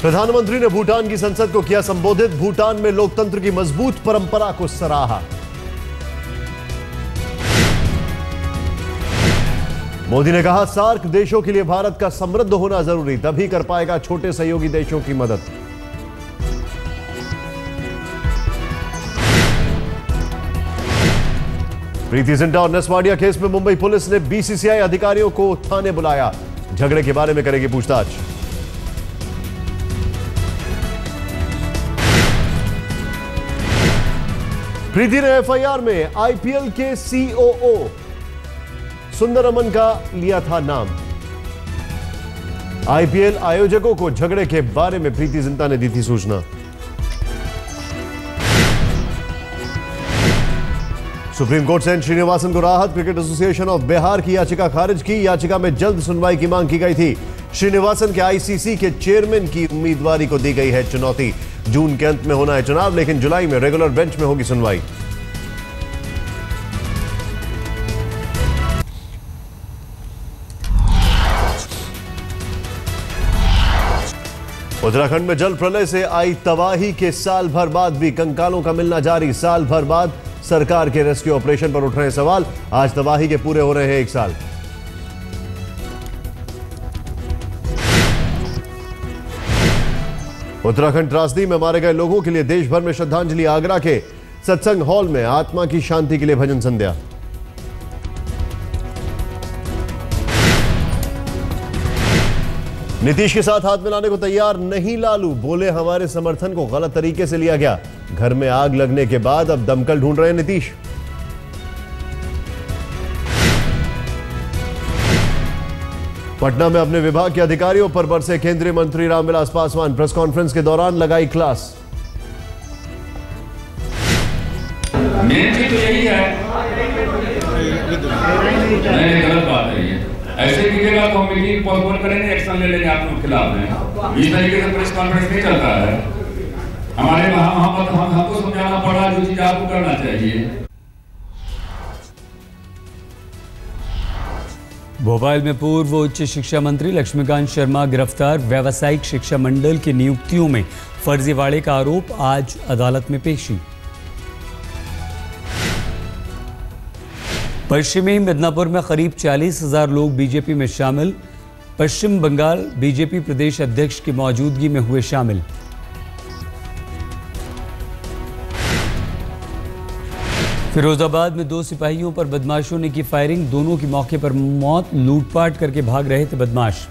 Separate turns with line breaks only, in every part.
प्रधानमंत्री ने भूटान की संसद को किया संबोधित। भूटान में लोकतंत्र की मजबूत परंपरा को सराहा। मोदी ने कहा, सार्क देशों के लिए भारत का समृद्ध होना जरूरी, तभी कर पाएगा छोटे सहयोगी देशों की मदद। प्रीति जिंटा और नसवाडिया केस में मुंबई पुलिस ने बीसीसीआई अधिकारियों को थाने बुलाया। झगड़े के बारे में करेगी पूछताछ। प्रीति ने एफआईआर में आईपीएल के सीओओ सुंदरमन का लिया था नाम। आईपीएल आयोजकों को झगड़े के बारे में प्रीति जिंटा ने दी थी सूचना। सुप्रीम कोर्ट से एन श्रीनिवासन को राहत। क्रिकेट एसोसिएशन ऑफ बिहार की याचिका खारिज की। याचिका में जल्द सुनवाई की मांग की गई थी। श्रीनिवासन के आईसीसी के चेयरमैन की उम्मीदवारी को दी गई है चुनौती। जून के अंत में होना है चुनाव, लेकिन जुलाई में रेगुलर बेंच में होगी सुनवाई। उत्तराखंड में जल प्रलय से आई तबाही के साल भर बाद भी कंकालों का मिलना जारी। साल भर बाद सरकार के रेस्क्यू ऑपरेशन पर उठ रहे सवाल। आज तबाही के पूरे हो रहे हैं 1 साल। उत्तराखंड त्रासदी में मारे गए लोगों के लिए देश भर में श्रद्धांजलि। आगरा के सत्संग हॉल में आत्मा की शांति के लिए भजन संध्या। नीतीश के साथ हाथ मिलाने को तैयार नहीं लालू। बोले, हमारे समर्थन को गलत तरीके से लिया गया। घर में आग लगने के बाद अब दमकल ढूंढ रहे हैं नीतीश। पटना में अपने विभाग के अधिकारियों पर बरसे केंद्रीय मंत्री रामविलास पासवान। प्रेस कॉन्फ्रेंस के दौरान लगाई क्लास।
मेन चीज तो यही है, नहीं गलत बात है ये। ऐसे कीजिएगा तो हम मीटिंग पोस्टपोन करेंगे, एक्शन ले लेंगे आप लोग के खिलाफ में। इस तरीके से प्रेस कॉन्फ्रेंस नहीं चलता है। हमारे हमको समझाना पड़ा जो चीज आपको करना चाहिए।
भोपाल में पूर्व उच्च शिक्षा मंत्री लक्ष्मीकांत शर्मा गिरफ्तार। व्यावसायिक शिक्षा मंडल की नियुक्तियों में फर्जीवाड़े का आरोप। आज अदालत में पेशी। पश्चिमी मिदनापुर में करीब 40,000 लोग बीजेपी में शामिल। पश्चिम बंगाल बीजेपी प्रदेश अध्यक्ष की मौजूदगी में हुए शामिल। फिरोजाबाद में 2 सिपाहियों पर बदमाशों ने की फायरिंग। दोनों की मौके पर मौत। लूटपाट करके भाग रहे थे बदमाश।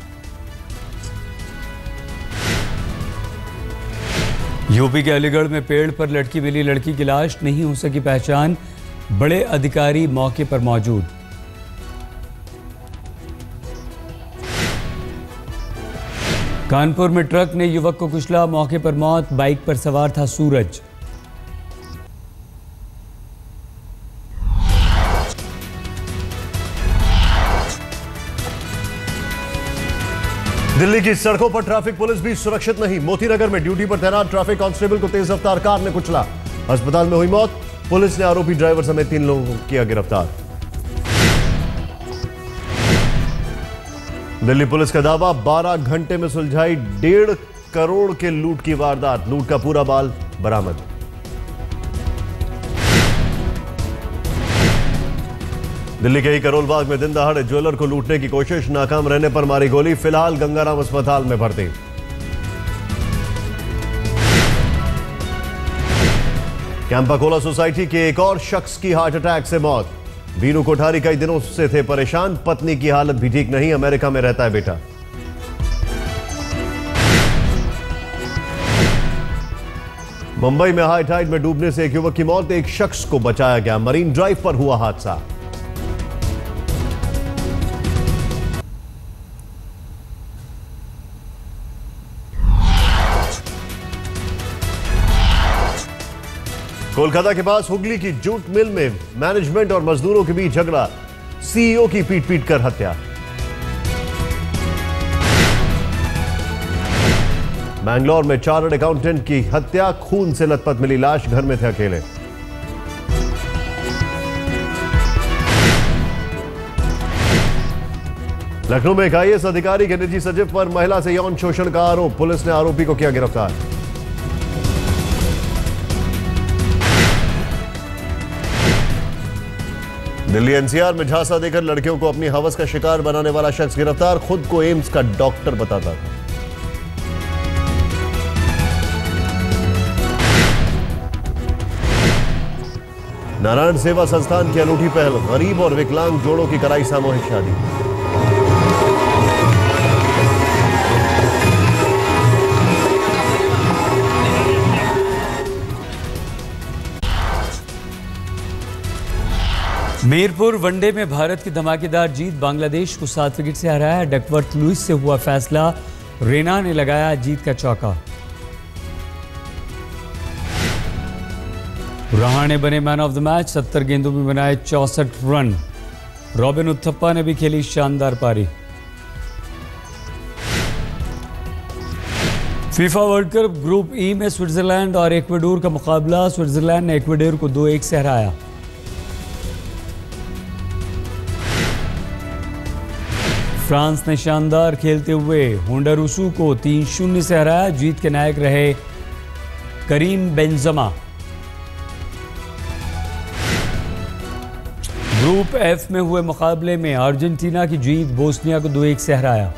यूपी के अलीगढ़ में पेड़ पर लटकी मिली लड़की की लाश। नहीं हो सकी पहचान। बड़े अधिकारी मौके पर मौजूद। कानपुर में ट्रक ने युवक को कुचला। मौके पर मौत। बाइक पर सवार था सूरज।
दिल्ली की सड़कों पर ट्रैफिक पुलिस भी सुरक्षित नहीं। मोतीनगर में ड्यूटी पर तैनात ट्रैफिक कांस्टेबल को तेज रफ्तार कार ने कुचला। अस्पताल में हुई मौत। पुलिस ने आरोपी ड्राइवर समेत 3 लोगों को किया गिरफ्तार। दिल्ली पुलिस का दावा, 12 घंटे में सुलझाई 1.5 करोड़ के लूट की वारदात। लूट का पूरा माल बरामद। दिल्ली के ही करोल बाग में दिन दहाड़े ज्वेलर को लूटने की कोशिश। नाकाम रहने पर मारी गोली। फिलहाल गंगाराम अस्पताल में भर्ती। कैंपाकोला सोसाइटी के एक और शख्स की हार्ट अटैक से मौत। बीनू कोठारी कई दिनों से थे परेशान। पत्नी की हालत भी ठीक नहीं। अमेरिका में रहता है बेटा। मुंबई में हाई टाइड में डूबने से एक युवक की मौत। एक शख्स को बचाया गया। मरीन ड्राइव पर हुआ हादसा। कोलकाता के पास हुगली की जूट मिल में मैनेजमेंट और मजदूरों के बीच झगड़ा। सीईओ की पीट कर हत्या। मैंगलोर में चार्टर्ड अकाउंटेंट की हत्या। खून से लथपथ मिली लाश। घर में थे अकेले। लखनऊ में एक IAS अधिकारी के निजी सचिव पर महिला से यौन शोषण का आरोप, पुलिस ने आरोपी को किया गिरफ्तार। दिल्ली NCR में झांसा देकर लड़कियों को अपनी हवस का शिकार बनाने वाला शख्स गिरफ्तार, खुद को एम्स का डॉक्टर बताता था। नारायण सेवा संस्थान की अनूठी पहल, गरीब और विकलांग जोड़ों की कराई सामूहिक शादी।
मीरपुर वनडे में भारत की धमाकेदार जीत, बांग्लादेश को 7 विकेट से हराया। डकवर्थ लुइस से हुआ फैसला, रेना ने लगाया जीत का चौका। रहाणे बने मैन ऑफ द मैच, 70 गेंदों में बनाए 64 रन। रॉबिन उथप्पा ने भी खेली शानदार पारी। फीफा वर्ल्ड कप ग्रुप ई में स्विट्जरलैंड और इक्वाडोर का मुकाबला, स्विट्जरलैंड ने इक्वाडोर को 2-1 से हराया। फ्रांस ने शानदार खेलते हुए होंडुरास को 3-0 से हराया। जीत के नायक रहे करीम बेंजेमा। ग्रुप F में हुए मुकाबले में अर्जेंटीना की जीत, बोस्निया को 2-1 से हराया।